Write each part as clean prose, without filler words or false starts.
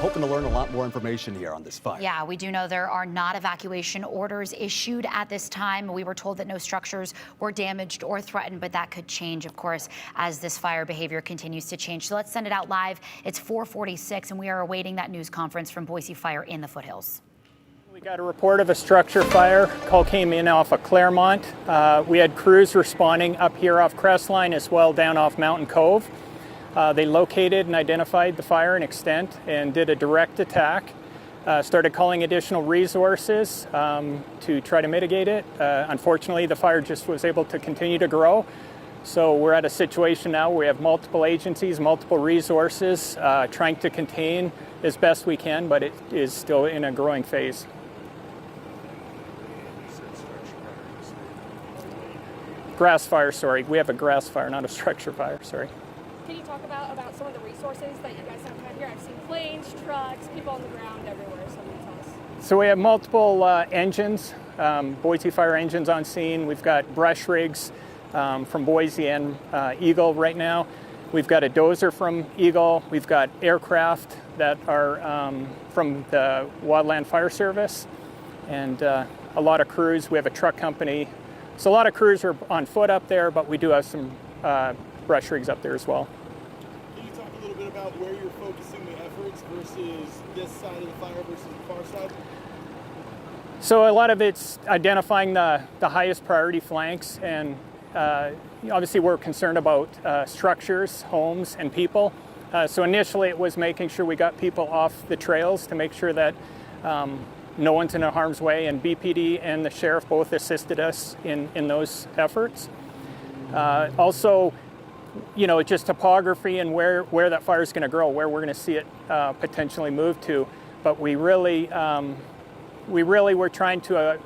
hoping to learn a lot more information here on this fire. Yeah, we do know there are not evacuation orders issued at this time. We were told that no structures were damaged or threatened, but that could change, of course, as this fire behavior continues to change. So let's send it out live. It's 4:46, and we are awaiting that news conference from Boise Fire in the foothills. We got a report of a structure fire. Call came in off of Claremont. We had crews responding up here off Crestline as well down off Mountain Cove. They located and identified the fire and extent and did a direct attack. Started calling additional resources to try to mitigate it. Unfortunately, the fire just was able to continue to grow. So we're at a situation now where we have multiple agencies, multiple resources, trying to contain as best we can, but it is still in a growing phase. Grass fire, sorry. We have a grass fire, not a structure fire, sorry. Can you talk about some of the resources that you guys have had here? I've seen planes, trucks, people on the ground everywhere, so tell us. So we have multiple engines, Boise Fire engines on scene. We've got brush rigs from Boise and Eagle right now. We've got a dozer from Eagle. We've got aircraft that are from the Wildland Fire Service, and a lot of crews. We have a truck company. So a lot of crews are on foot up there, but we do have some brush rigs up there as well. Can you talk a little bit about where you're focusing the efforts versus this side of the fire versus the far side? So a lot of it's identifying the highest priority flanks, and obviously we're concerned about structures, homes, and people. So initially it was making sure we got people off the trails to make sure that no one's in harm's way, and BPD and the sheriff both assisted us in those efforts. Also, you know, just topography and where that fire is going to grow, where we're going to see it potentially move to. But we really were trying to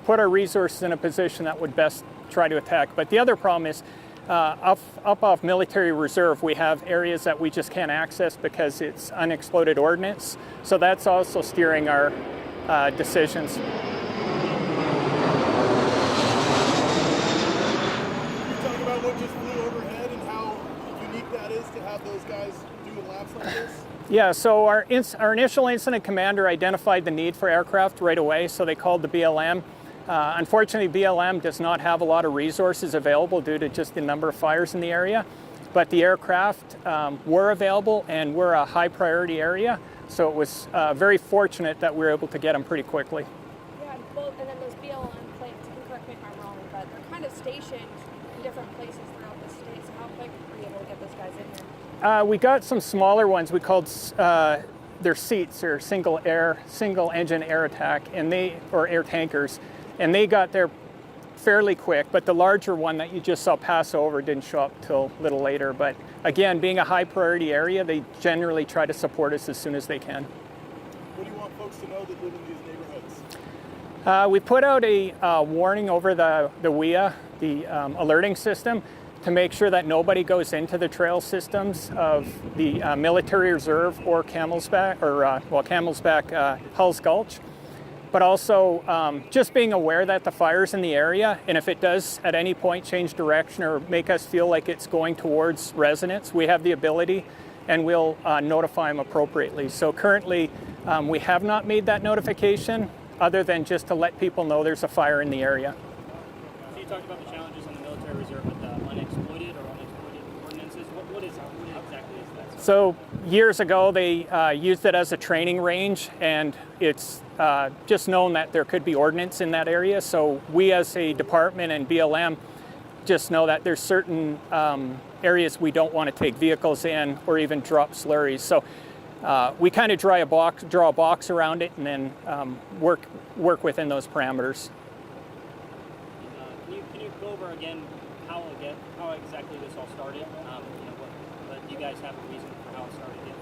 put our resources in a position that would best try to attack. But the other problem is up off Military Reserve, we have areas that we just can't access because it's unexploded ordnance. So that's also steering our decisions. What just flew overhead and how unique that is to have those guys doing laps like this? Yeah, so our initial incident commander identified the need for aircraft right away, so they called the BLM. Unfortunately, BLM does not have a lot of resources available due to just the number of fires in the area, but the aircraft were available and we're a high priority area, so it was very fortunate that we were able to get them pretty quickly. Yeah, and then those BLM planes, you can correct me if I'm wrong, but they're kind of stationed different places throughout the state. So how quick were you able to get those guys in here? We got some smaller ones. We called their seats or single engine air attack, or air tankers, and they got there fairly quick. But the larger one that you just saw pass over didn't show up till a little later. But again, being a high priority area, they generally try to support us as soon as they can. What do you want folks to know that live in these neighborhoods? We put out a warning over the WIA, the alerting system, to make sure that nobody goes into the trail systems of the Military Reserve or Camelback, Hull's Gulch. But also just being aware that the fire's in the area, and if it does at any point change direction or make us feel like it's going towards residents, we have the ability and we'll notify them appropriately. So currently we have not made that notification other than just to let people know there's a fire in the area. So you talked about the challenges on the Military Reserve with unexploited ordinances. What exactly is that? So years ago they used it as a training range, and it's just known that there could be ordnance in that area. So we as a department and BLM just know that there's certain areas we don't want to take vehicles in or even drop slurries. So we kind of draw a box around it and then work within those parameters. Can you go over again how exactly this all started? Do you guys have a reason for how it started again?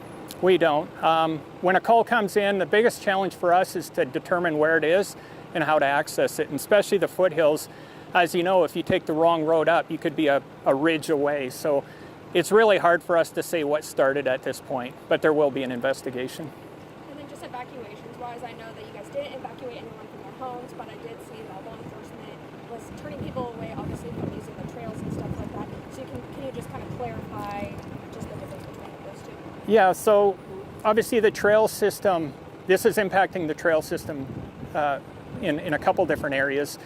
We don't. When a call comes in, the biggest challenge for us is to determine where it is and how to access it, and especially the foothills. As you know, if you take the wrong road up, you could be a ridge away. So it's really hard for us to say what started at this point, but there will be an investigation. And then just evacuations-wise, I know that you guys didn't evacuate anyone from their homes, but I did see that law enforcement was turning people away, obviously, from using the trails and stuff like that. So can you just kind of clarify just the difference between those two? Yeah, so obviously the trail system, this is impacting the trail system in a couple different areas.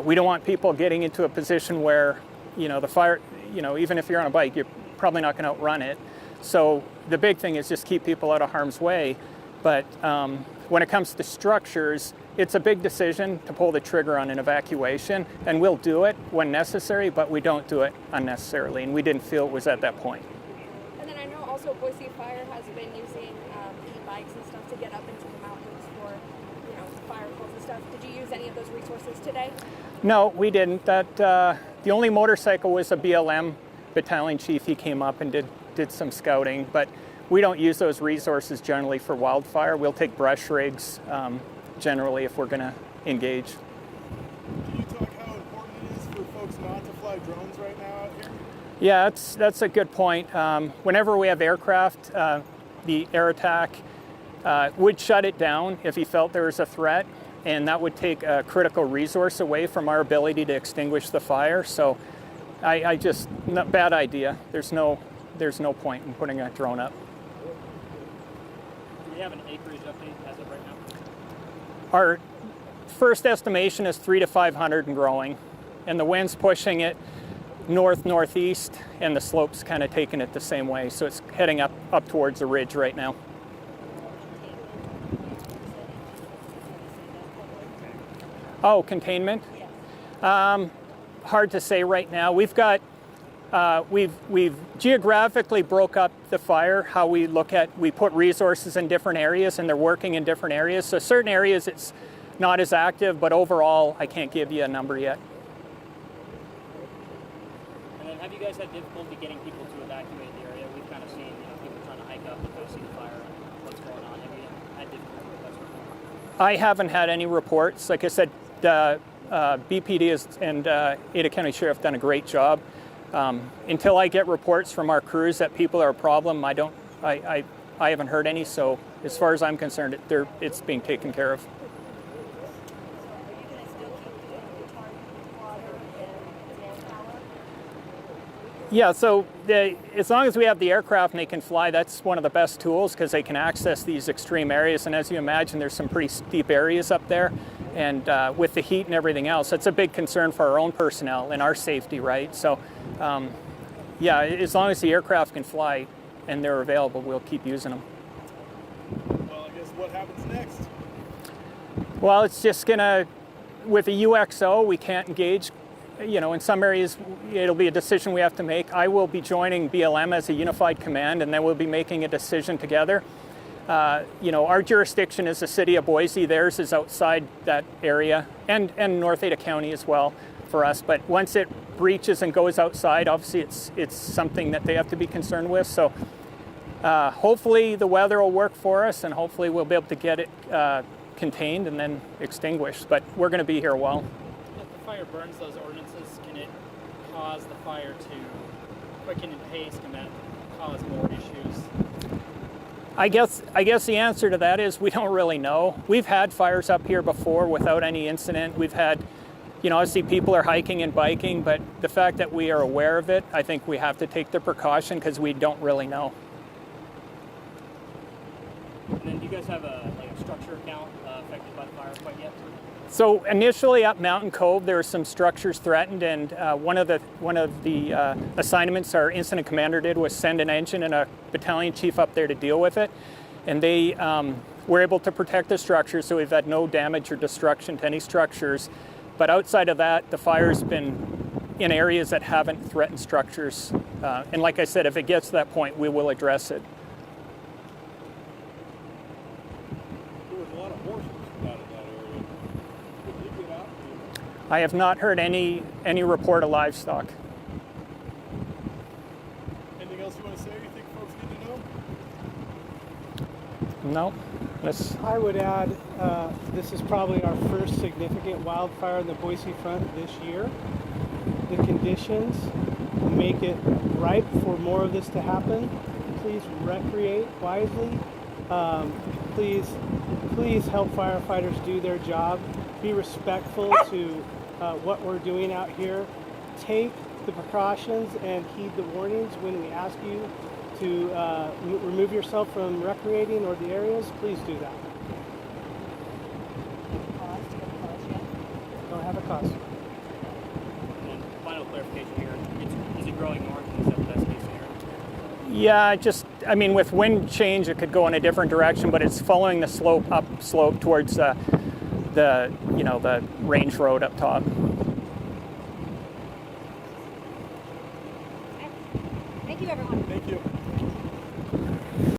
We don't want people getting into a position where, the fire, even if you're on a bike, you're probably not going to outrun it. So the big thing is just keep people out of harm's way. But when it comes to structures, it's a big decision to pull the trigger on an evacuation, and we'll do it when necessary, but we don't do it unnecessarily, and we didn't feel it was at that point. And then I know also Boise Fire has been using e-bikes and stuff to get up into the mountains for, fire calls and stuff. Did you use any of those resources today? No, we didn't. The only motorcycle was a BLM battalion chief. He came up and did some scouting, but we don't use those resources generally for wildfire. We'll take brush rigs generally if we're going to engage. Can you talk how important it is for folks not to fly drones right now out here? Yeah, that's a good point. Whenever we have aircraft, the air attack would shut it down if he felt there was a threat, and that would take a critical resource away from our ability to extinguish the fire. So bad idea. There's no point in putting a drone up. Do we have an acreage update as of right now? Our first estimation is 300 to 500 and growing, and the wind's pushing it northeast, and the slope's kind of taking it the same way. So it's heading up towards the ridge right now. Oh, containment? Hard to say right now. We've got we've geographically broke up the fire, how we put resources in different areas, and they're working in different areas. So certain areas it's not as active, but overall I can't give you a number yet. And then have you guys had difficulty getting people to evacuate the area? We've kind of seen people trying to hike up to go see the fire and what's going on. Have you had difficulty with that sort of thing? I haven't had any reports. Like I said, BPD and Ada County Sheriff done a great job. Until I get reports from our crews that people are a problem, I haven't heard any. So as far as I'm concerned, it's being taken care of. Yeah, so as long as we have the aircraft and they can fly, that's one of the best tools because they can access these extreme areas. And as you imagine, there's some pretty steep areas up there. And with the heat and everything else, that's a big concern for our own personnel and our safety, right? So, yeah, as long as the aircraft can fly and they're available, we'll keep using them. Well, I guess what happens next? Well, it's just gonna, with a UXO, we can't engage. In some areas, it'll be a decision we have to make. I will be joining BLM as a unified command, and then we'll be making a decision together. Our jurisdiction is the city of Boise. Theirs is outside that area, and North Ada County as well for us. But once it breaches and goes outside, obviously it's something that they have to be concerned with. So hopefully the weather will work for us, and hopefully we'll be able to get it contained and then extinguished. But we're going to be here a while. If the fire burns those ordinances, can it cause the fire to quicken in pace? Can that cause more issues? I guess the answer to that is we don't really know. We've had fires up here before without any incident. We've had, obviously people are hiking and biking, but the fact that we are aware of it, I think we have to take the precaution because we don't really know. And then do you guys have a structure account affected by the fire quite yet? So initially up Mountain Cove, there were some structures threatened, and one of the assignments our incident commander did was send an engine and a battalion chief up there to deal with it, and they were able to protect the structures, so we've had no damage or destruction to any structures. But outside of that, the fire's been in areas that haven't threatened structures, and like I said, if it gets to that point, we will address it. There was a lot of horses out of that area. Did you get out? I have not heard any report of livestock. Anything else you want to say? You think folks need to know? No. I would add, this is probably our first significant wildfire in the Boise front this year. The conditions make it ripe for more of this to happen. Please recreate wisely. Please help firefighters do their job. Be respectful to what we're doing out here. Take the precautions and heed the warnings when we ask you to remove yourself from recreating or the areas, please do that. Don't have a cost. And final clarification here, is it growing north? Is that the best case scenario? Yeah, I mean, with wind change, it could go in a different direction, but it's following the up slope towards the range road up top. Thank you, everyone. Thank you.